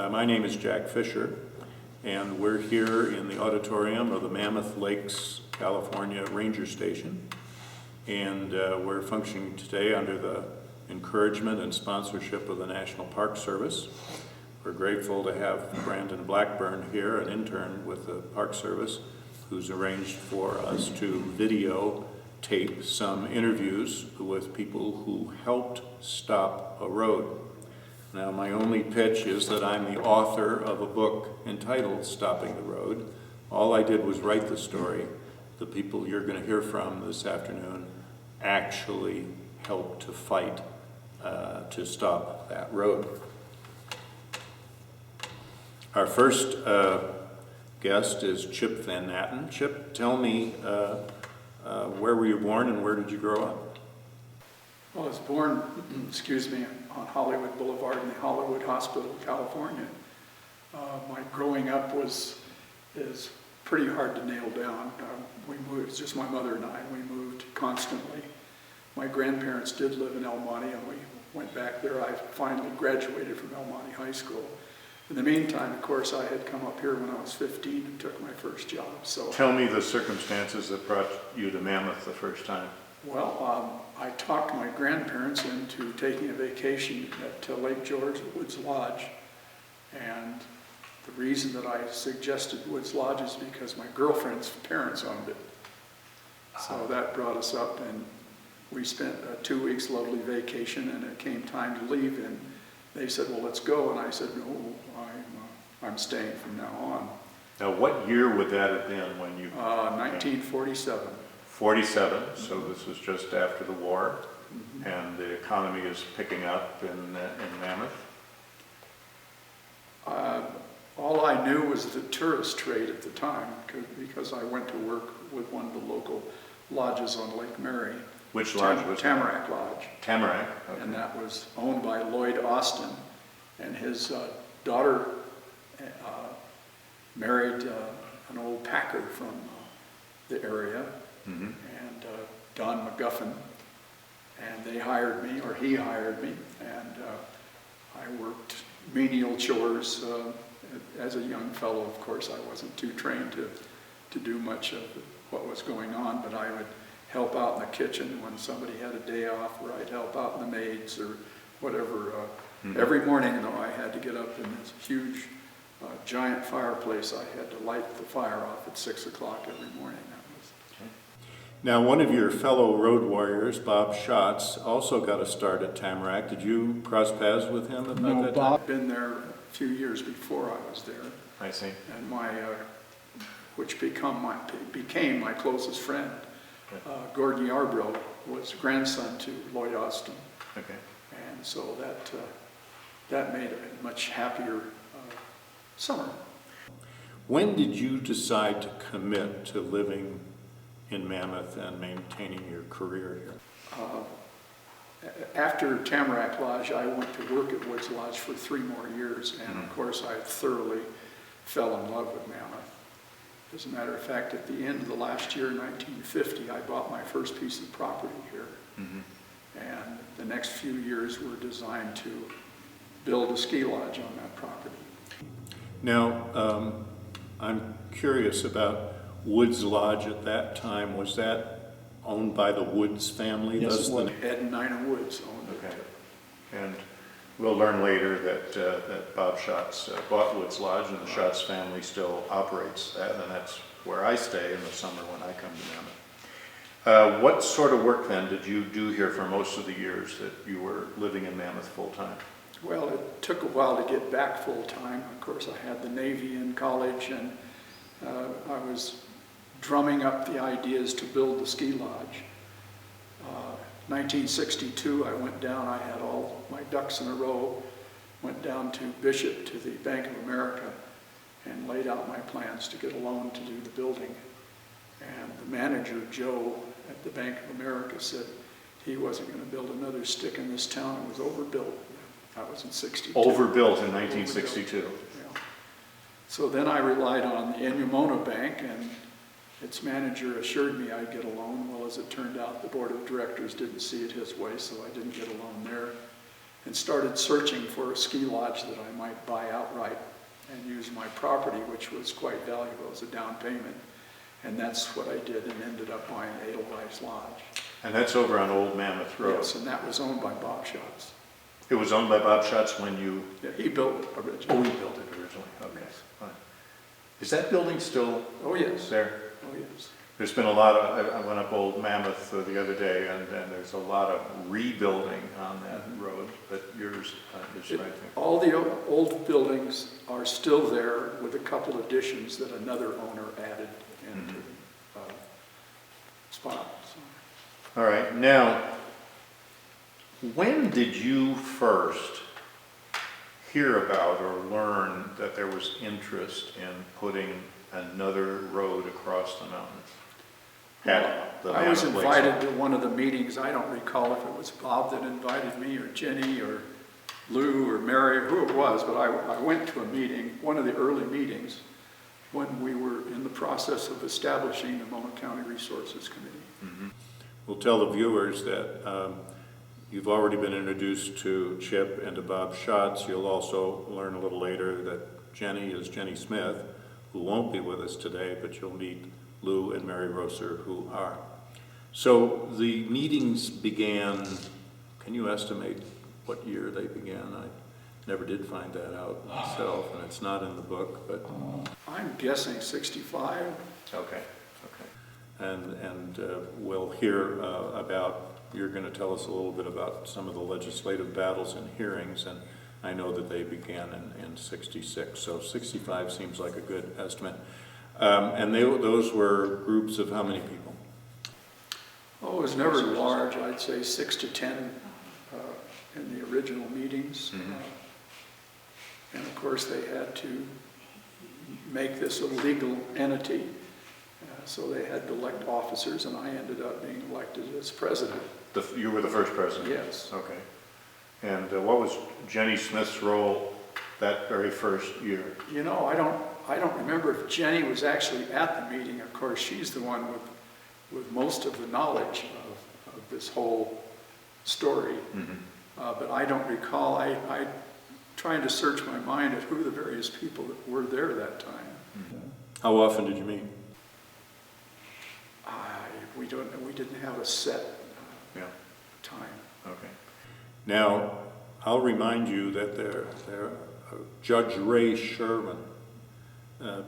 My name is Jack Fisher, and we're here in the auditorium of the Mammoth Lakes, California Ranger Station. And we're functioning today under the encouragement and sponsorship of the National Park Service. We're grateful to have Brandon Blackburn here, an intern with the Park Service, who's arranged for us to videotape some interviews with people who helped stop a road. Now, my only pitch is that I'm the author of a book entitled Stopping the Road. All I did was write the story. The people you're going to hear from this afternoon actually helped to fight to stop that road. Our first guest is Chip Van Natten. Chip, tell me, where were you born and where did you grow up? Well, I was born, on Hollywood Boulevard in the Hollywood Hospital, California. My growing up is pretty hard to nail down. We moved, it's just my mother and I, we moved constantly. My grandparents did live in El Monte, and we went back there. I finally graduated from El Monte High School. In the meantime, of course, I had come up here when I was 15 and took my first job. So, tell me the circumstances that brought you to Mammoth the first time. Well, I talked my grandparents into taking a vacation at Lake George at Woods Lodge. And the reason that I suggested Woods Lodge is because my girlfriend's parents owned it. So that brought us up, and we spent a 2 weeks lovely vacation, and it came time to leave, and they said, well, let's go. And I said, no, I'm staying from now on. Now, what year would that have been when you... 1947. 47, so this was just after the war, and the economy is picking up in Mammoth. All I knew was the tourist trade at the time, because I went to work with one of the local lodges on Lake Mary. Which lodge was Tamarack Lodge. Tamarack, okay. And that was owned by Lloyd Austin, and his daughter married an old packer from the area. And Don McGuffin, and they hired me, or he hired me, and I worked menial chores as a young fellow. Of course, I wasn't too trained to do much of what was going on, but I would help out in the kitchen when somebody had a day off, or I'd help out in the maids or whatever. Every morning, though, I had to get up in this huge giant fireplace. I had to light the fire off at 6 o'clock every morning. Now, one of your fellow road warriors, Bob Schatz, also got a start at Tamarack. Did you cross paths with him at that time? Bob had been there a few years before I was there. I see. And which became my closest friend, Gordon Yarbrough, was grandson to Lloyd Austin. Okay. And so that made a much happier summer. When did you decide to commit to living in Mammoth and maintaining your career here? After Tamarack Lodge, I went to work at Woods Lodge for 3 more years, and of course I thoroughly fell in love with Mammoth. As a matter of fact, at the end of the last year, 1950, I bought my first piece of property here. And the next few years were designed to build a ski lodge on that property. Now, I'm curious about Woods Lodge at that time. Was that owned by the Woods family? Yes, Ed and Nina Woods owned it. And We'll learn later that Bob Schatz bought Woods Lodge, and the Schatz family still operates that, and that's where I stay in the summer when I come to Mammoth. What sort of work then did you do here for most of the years that you were living in Mammoth full-time? Well, it took a while to get back full-time. Of course, I had the Navy in college, and I was drumming up the ideas to build the ski lodge. 1962, I went down, I had all my ducks in a row, went down to Bishop to the Bank of America and laid out my plans to get a loan to do the building. And the manager, Joe, at the Bank of America said he wasn't going to build another stick in this town. It was overbuilt. That was in 62. Overbuilt in 1962. Yeah. So then I relied on the Inumona Bank, and its manager assured me I'd get a loan. Well, as it turned out, the board of directors didn't see it his way, so I didn't get a loan there, and started searching for a ski lodge that I might buy outright and use my property, which was quite valuable as a down payment. And that's what I did, and ended up buying Edelweiss Lodge. And that's over on Old Mammoth Road. Yes, and that was owned by Bob Schatz. It was owned by Bob Schatz when you... Yeah, he built it originally. Oh, he built it originally. Okay, fine. Is that building still Oh, yes. there? Oh, yes. There's been a lot of, I went up Old Mammoth the other day, and there's a lot of rebuilding on that road, but yours is right there. All the old buildings are still there with a couple additions that another owner added into spot. So. All right, now, when did you first hear about or learn that there was interest in putting another road across the mountains? I was invited to one of the meetings. I don't recall if it was Bob that invited me, or Jenny, or Lou, or Mary, or who it was, but I went to a meeting, one of the early meetings, when we were in the process of establishing the Mammoth County Resources Committee. Mm-hmm. We'll tell the viewers that you've already been introduced to Chip and to Bob Schatz. You'll also learn a little later that Jenny is Jenny Smith, who won't be with us today, but you'll meet Lou and Mary Rosser, who are. So the meetings began, can you estimate what year they began? I never did find that out myself, and it's not in the book, but... I'm guessing 65. Okay. And we'll hear about, you're going to tell us a little bit about some of the legislative battles and hearings, and I know that they began in 66, so 65 seems like a good estimate. And those were groups of how many people? Oh, it was never large. I'd say 6 to 10 in the original meetings. Mm-hmm. And of course they had to make this a legal entity. So they had to elect officers, and I ended up being elected as president. You were the first president? Yes. Okay. And what was Jenny Smith's role that very first year? You know, I don't remember if Jenny was actually at the meeting. Of course, she's the one with most of the knowledge of this whole story. Mm-hmm. But I don't recall. I trying to search my mind at who the various people that were there that time. Mm-hmm. How often did you meet? We didn't have a set time. Okay. Now, I'll remind you that Judge Ray Sherman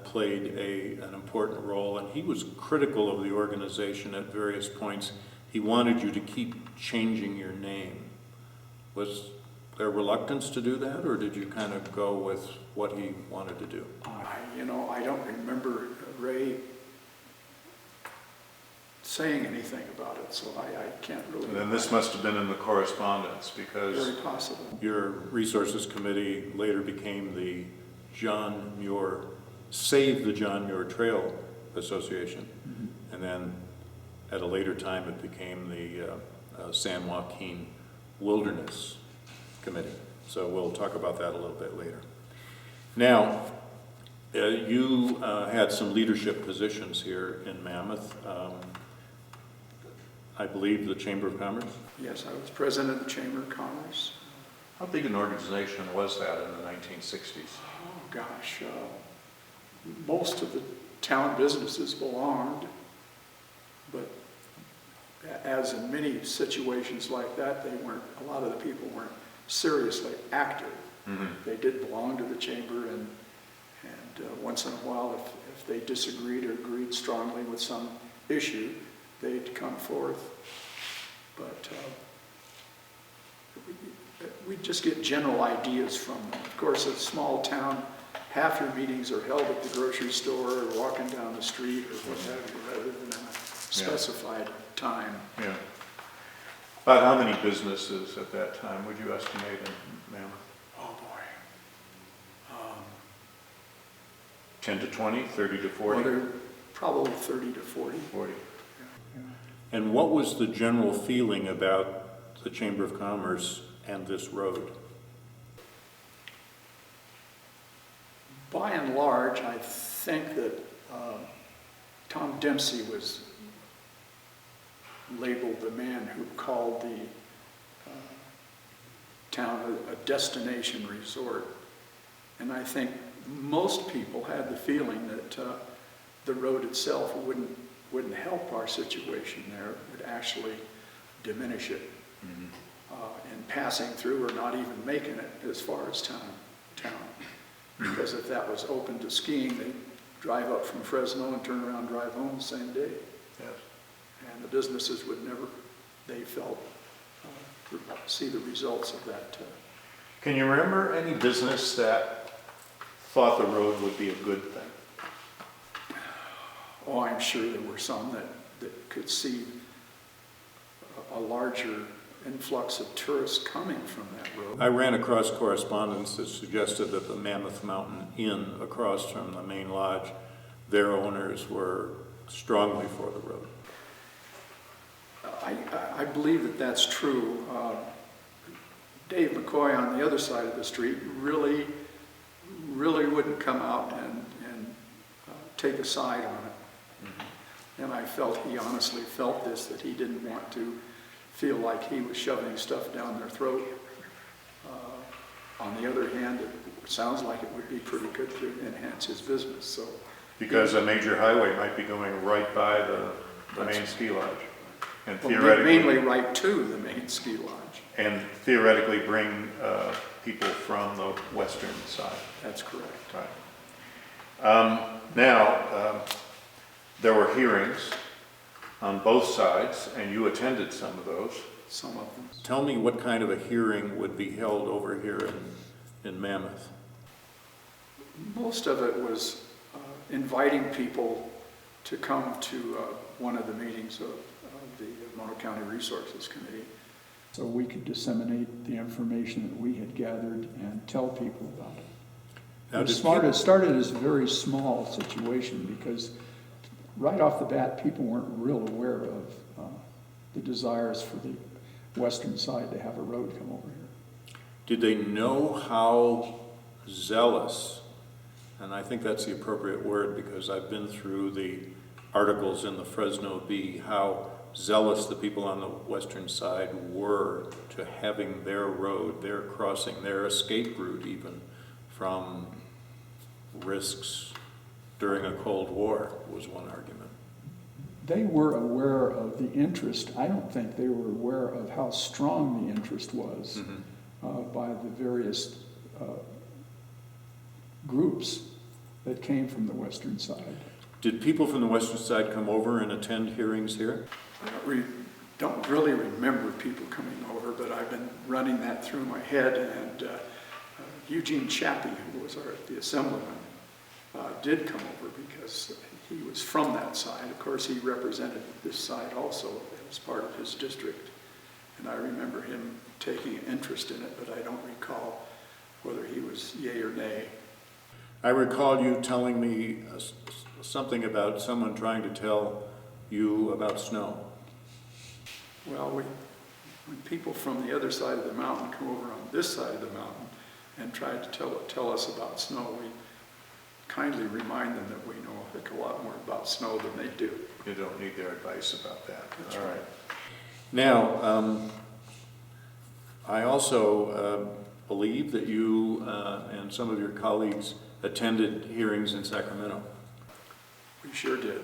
played an important role, and he was critical of the organization at various points. He wanted you to keep changing your name. Was there reluctance to do that, or did you kind of go with what he wanted to do? I don't remember Ray saying anything about it, so I can't really... And then this must have been in the correspondence, because... Very possible. Your Resources Committee later became the Save the John Muir Trail Association. Mm-hmm. And then at a later time it became the San Joaquin Wilderness Committee. So we'll talk about that a little bit later. Now, you had some leadership positions here in Mammoth. I believe the Chamber of Commerce? Yes, I was president of the Chamber of Commerce. How big an organization was that in the 1960s? Oh, gosh. Most of the town businesses belonged, but as in many situations like that, a lot of the people weren't seriously active. Mm-hmm. They did belong to the chamber, and once in a while, if they disagreed or agreed strongly with some issue, they'd come forth. But we just get general ideas from them. Of course, a small town, half your meetings are held at the grocery store or walking down the street or what have you, rather than in a specified time. Yeah. About how many businesses at that time would you estimate in Mammoth? Oh, boy. 10 to 20, 30 to 40? Well, they're probably 30 to 40. 40. Yeah. And what was the general feeling about the Chamber of Commerce and this road? By and large, I think that Tom Dempsey was labeled the man who called the town a destination resort. And I think most people had the feeling that the road itself wouldn't help our situation there. It would actually diminish it in passing through or not even making it as far as town. Because if that was open to skiing, they'd drive up from Fresno and turn around and drive home the same day. Yes. And the businesses would never, they felt, see the results of that. Can you remember any business that thought the road would be a good thing? Oh, I'm sure there were some that could see a larger influx of tourists coming from that road. I ran across correspondence that suggested that the Mammoth Mountain Inn across from the main lodge, their owners were strongly for the road. I believe that that's true. Dave McCoy on the other side of the street really wouldn't come out and take a side on it. And I felt he honestly felt this, that he didn't want to feel like he was shoving stuff down their throat. On the other hand, it sounds like it would be pretty good to enhance his business. So, because a major highway might be going right by the main ski lodge. And well, theoretically, mainly right to the main ski lodge. And theoretically bring people from the western side. That's correct. Right. Now, there were hearings on both sides, and you attended some of those. Some of them. Tell me what kind of a hearing would be held over here in Mammoth? Most of it was inviting people to come to one of the meetings of the Mono County Resources Committee. So we could disseminate the information that we had gathered and tell people about it. Now, It started as a very small situation because right off the bat, people weren't real aware of the desires for the western side to have a road come over here. Did they know how zealous, and I think that's the appropriate word because I've been through the articles in the Fresno Bee, how zealous the people on the western side were to having their road, their crossing, their escape route even from risks during a Cold War was one argument. They were aware of the interest. I don't think they were aware of how strong the interest was by the various groups that came from the western side. Did people from the western side come over and attend hearings here? I don't really remember people coming over, but I've been running that through my head, and Eugene Chappie, who was the assemblyman, did come over because he was from that side. Of course, he represented this side also. It was part of his district. And I remember him taking an interest in it, but I don't recall whether he was yay or nay. I recall you telling me something about someone trying to tell you about snow. Well, when people from the other side of the mountain come over on this side of the mountain and try to tell us about snow, we kindly remind them that we know a heck of a lot more about snow than they do. You don't need their advice about that. That's all right. Now, I also believe that you and some of your colleagues attended hearings in Sacramento. We sure did.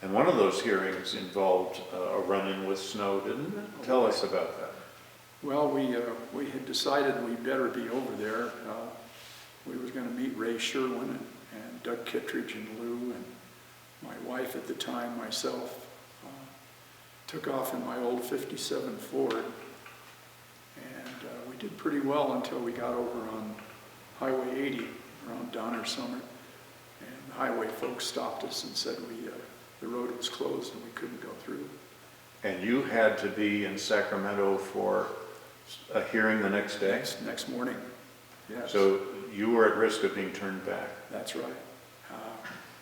And one of those hearings involved a run-in with snow, didn't it? Tell us about that. Well, we had decided we better be over there. We were going to meet Ray Sherwin and Doug Kittredge and Lou and my wife at the time, myself. Took off in my old 57 Ford, and we did pretty well until we got over on Highway 80 around Donner Summit, and the highway folks stopped us and said the road was closed and we couldn't go through. And you had to be in Sacramento for a hearing the next day? Next morning, yes. So you were at risk of being turned back. That's right.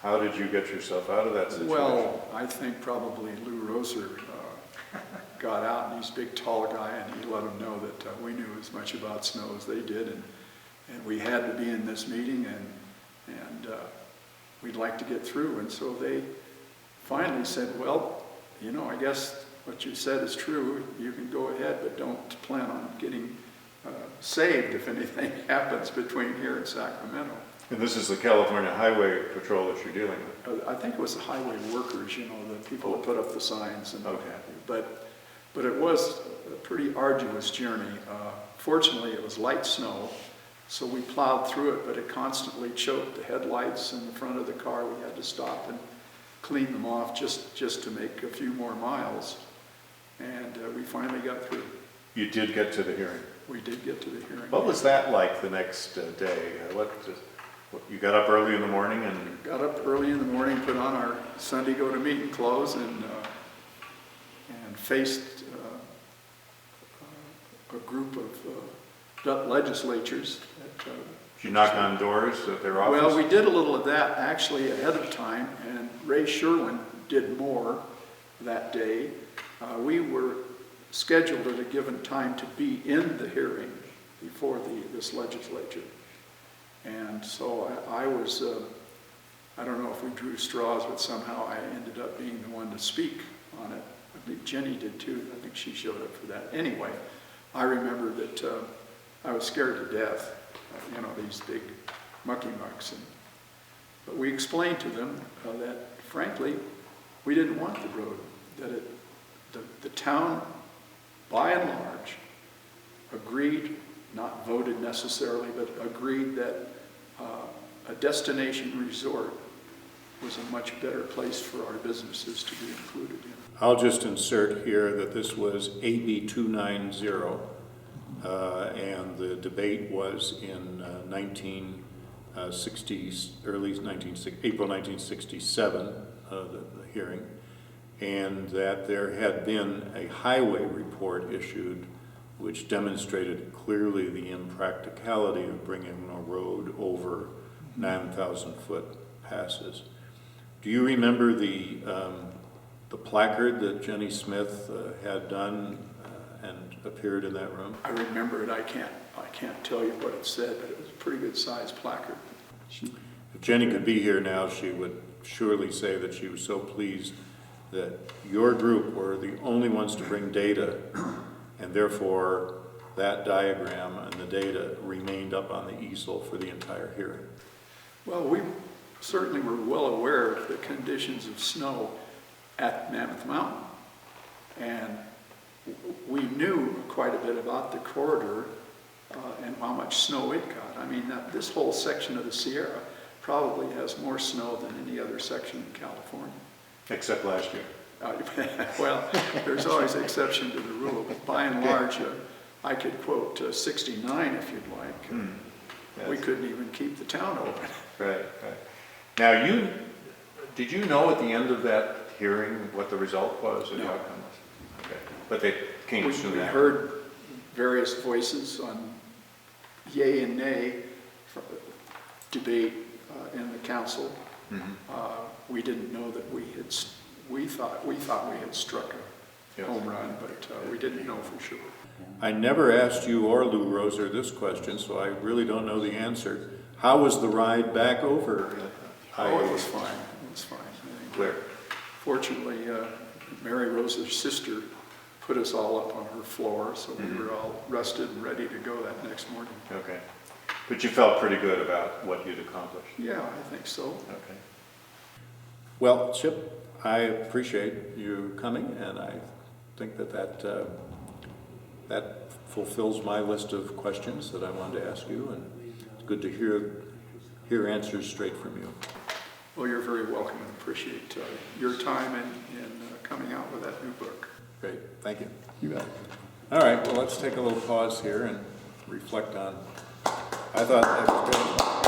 How did you get yourself out of that situation? Well, I think probably Lou Roser got out, and he's a big tall guy, and he let them know that we knew as much about snow as they did, and we had to be in this meeting, and we'd like to get through. And so they finally said, well, you know, I guess what you said is true. You can go ahead, but don't plan on getting saved if anything happens between here and Sacramento. And this is the California Highway Patrol that you're dealing with? I think it was the highway workers, you know, the people that put up the signs and okay. what have you. But it was a pretty arduous journey. Fortunately, it was light snow, so we plowed through it, but it constantly choked the headlights in the front of the car. We had to stop and clean them off just to make a few more miles. And we finally got through. You did get to the hearing? We did get to the hearing. What was that like the next day? You got up early in the morning and... Got up early in the morning, put on our Sunday go-to-meeting clothes, and faced a group of legislatures. Did you knock on doors at their office? Well, we did a little of that actually ahead of time, and Ray Sherwin did more that day. We were scheduled at a given time to be in the hearing before this legislature. And so I was, I don't know if we drew straws, but somehow I ended up being the one to speak on it. I think Jenny did too. I think she showed up for that. Anyway, I remember that I was scared to death, you know, these big mucky mucks. But we explained to them that, frankly, we didn't want the road, that the town, by and large, agreed, not voted necessarily, but agreed that a destination resort was a much better place for our businesses to be included in. I'll just insert here that this was AB 290, and the debate was in April 1967, the hearing, and that there had been a highway report issued which demonstrated clearly the impracticality of bringing a road over 9,000-foot passes. Do you remember the placard that Jenny Smith had done and appeared in that room? I remember it. I can't tell you what it said, but it was a pretty good sized placard. If Jenny could be here now, she would surely say that she was so pleased that your group were the only ones to bring data, and therefore that diagram and the data remained up on the easel for the entire hearing. Well, we certainly were well aware of the conditions of snow at Mammoth Mountain, and we knew quite a bit about the corridor and how much snow it got. I mean, this whole section of the Sierra probably has more snow than any other section in California. Except last year. Well, there's always an exception to the rule, but by and large, I could quote 69 if you'd like. Yes. We couldn't even keep the town open. Right. Now, did you know at the end of that hearing what the result was or the outcome was? Okay. But they came soon after. We heard various voices on yay and nay debate in the council. Mm-hmm. We didn't know that we thought we had struck a home run, but we didn't know for sure. I never asked you or Lou Roser this question, so I really don't know the answer. How was the ride back over? Oh, it was fine. It was fine. Where? Fortunately, Mary Roser's sister put us all up on her floor, so we were all rested and ready to go that next morning. Okay. But you felt pretty good about what you'd accomplished? Yeah, I think so. Okay. Well, Chip, I appreciate you coming, and I think that fulfills my list of questions that I wanted to ask you, and it's good to hear answers straight from you. Well, you're very welcome and appreciate your time in coming out with that new book. Great, thank you. You bet. All right, well, let's take a little pause here and reflect on, I thought that was good.